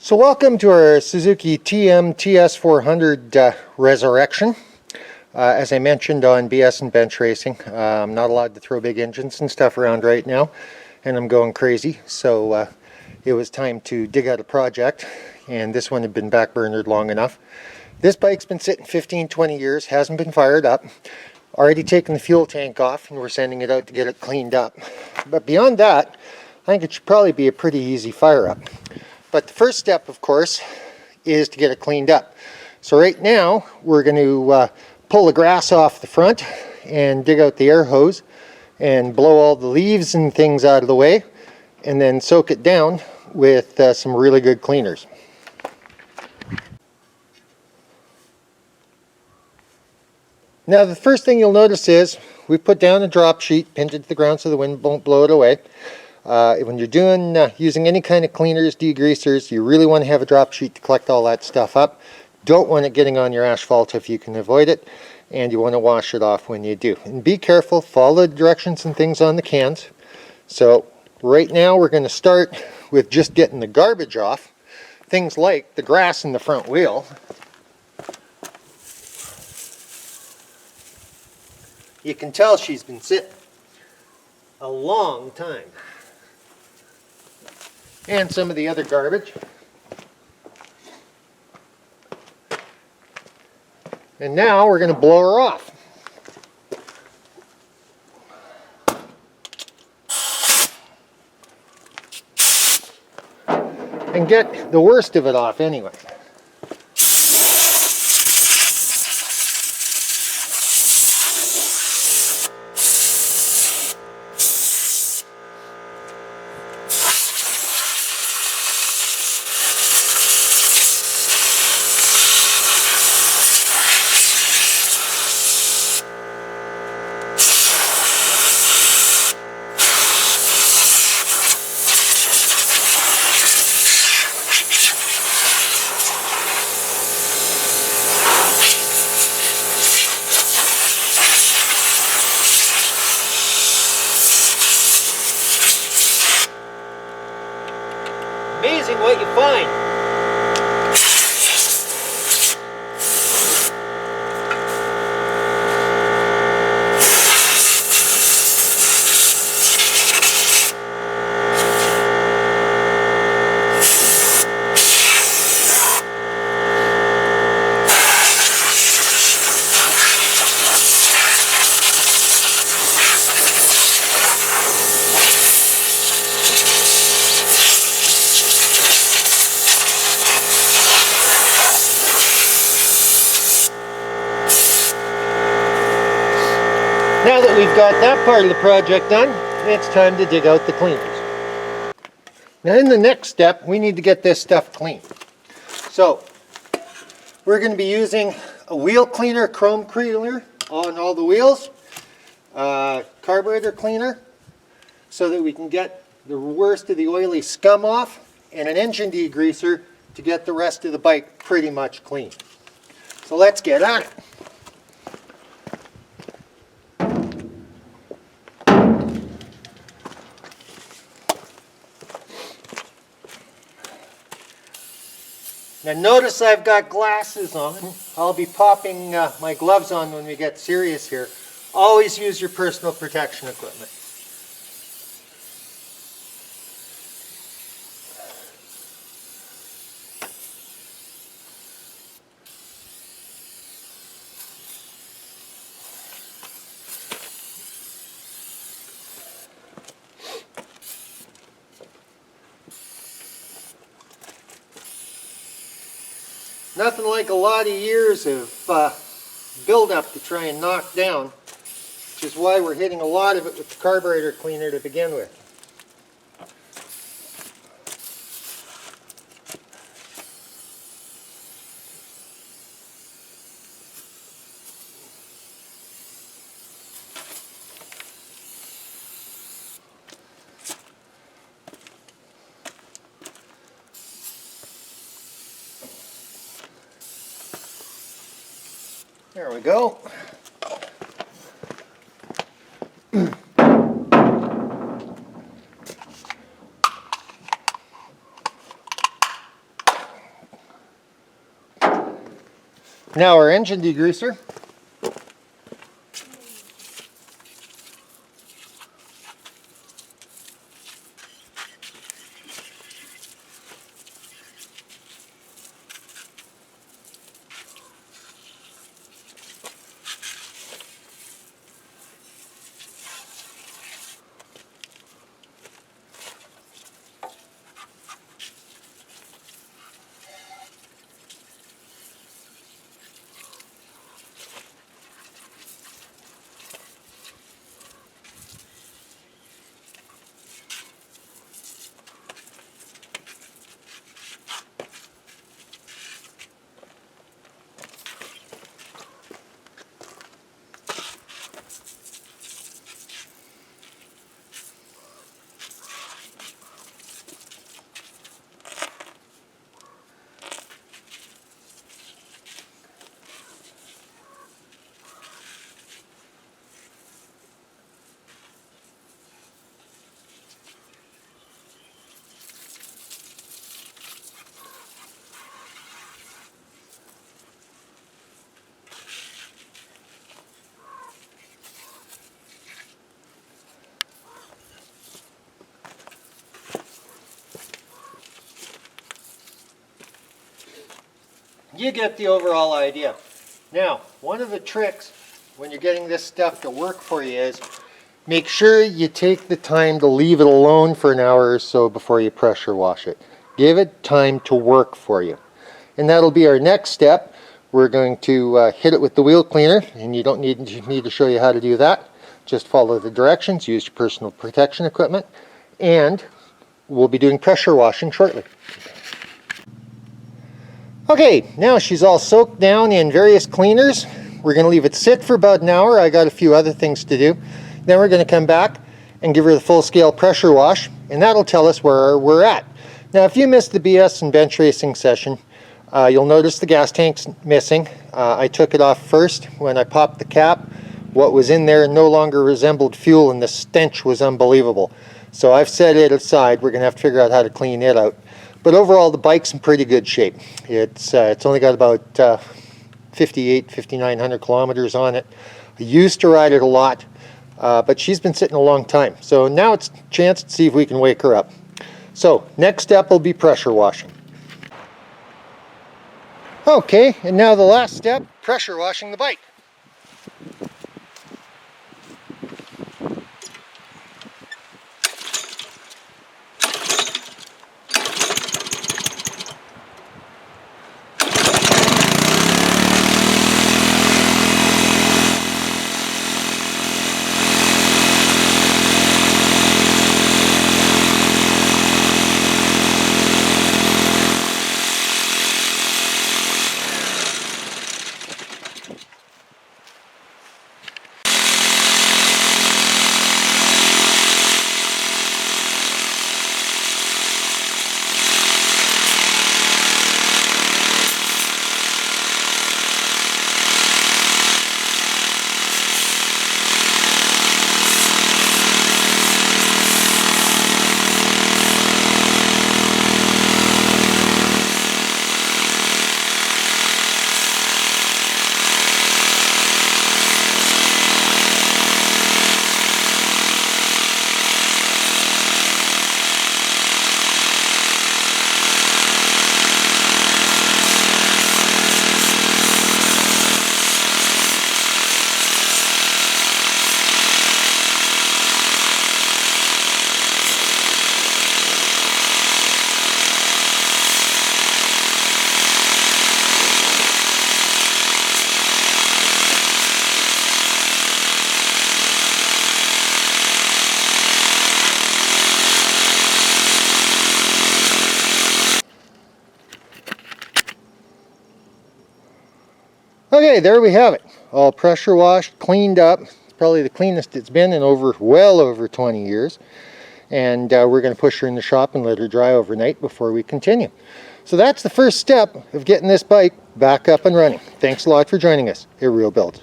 So welcome to our Suzuki TM TS 400 resurrection. As I mentioned on BS and bench racing, I'm not allowed to throw big engines and stuff around right now, and I'm going crazy. So it was time to dig out a project, and this one had been backburnered long enough. This bike's been sitting 15-20 years, hasn't been fired up. Already taken the fuel tank off, and we're sending it out to get it cleaned up. But beyond that, I think it should probably be a pretty easy fire up. But the first step, of course, is to get it cleaned up. So right now, we're going to pull the grass off the front and dig out the air hose and blow all the leaves and things out of the way, and then soak it down with some really good cleaners. Now the first thing you'll notice is we put down a drop sheet, pinned it to the ground so the wind won't blow it away. When you're doing using any kind of cleaners, degreasers, you really want to have a drop sheet to collect all that stuff up. Don't want it getting on your asphalt if you can avoid it, and you want to wash it off when you do. And be careful, follow the directions and things on the cans. So right now we're going to start with just getting the garbage off. Things like the grass in the front wheel. You can tell she's been sitting a long time. And some of the other garbage. And now we're going to blow her off. And get the worst of it off anyway. Amazing what you find. Now that we've got that part of the project done, it's time to dig out the cleaners. Now in the next step, we need to get this stuff clean. So we're going to be using a wheel cleaner, chrome cleaner on all the wheels, carburetor cleaner, so that we can get the worst of the oily scum off, and an engine degreaser to get the rest of the bike pretty much clean. So let's get on it. Now notice I've got glasses on. I'll be popping my gloves on when we get serious here. Always use your personal protection equipment. Nothing like a lot of years of build-up to try and knock down, which is why we're hitting a lot of it with the carburetor cleaner to begin with. There we go. Now our engine degreaser. You get the overall idea. Now, one of the tricks when you're getting this stuff to work for you is make sure you take the time to leave it alone for an hour or so before you pressure wash it. Give it time to work for you. And that'll be our next step. We're going to hit it with the wheel cleaner, and you don't need to show you how to do that. Just follow the directions, use your personal protection equipment, and we'll be doing pressure washing shortly. Okay, now she's all soaked down in various cleaners. We're going to leave it sit for about an hour. I got a few other things to do. Then we're going to come back and give her the full-scale pressure wash, and that'll tell us where we're at. Now, if you missed the BS and bench racing session, you'll notice the gas tank's missing. I took it off first. When I popped the cap, what was in there no longer resembled fuel, and the stench was unbelievable. So I've set it aside. We're going to have to figure out how to clean it out. But overall, the bike's in pretty good shape. It's only got about 5,900 kilometers on it. I used to ride it a lot, but she's been sitting a long time. So now it's a chance to see if we can wake her up. So next step will be pressure washing. Okay, and now the last step, pressure washing the bike. Okay, there we have it. All pressure washed, cleaned up. It's probably the cleanest it's been in well over 20 years. And we're going to push her in the shop and let her dry overnight before we continue. So that's the first step of getting this bike back up and running. Thanks a lot for joining us. Here, Real Builds.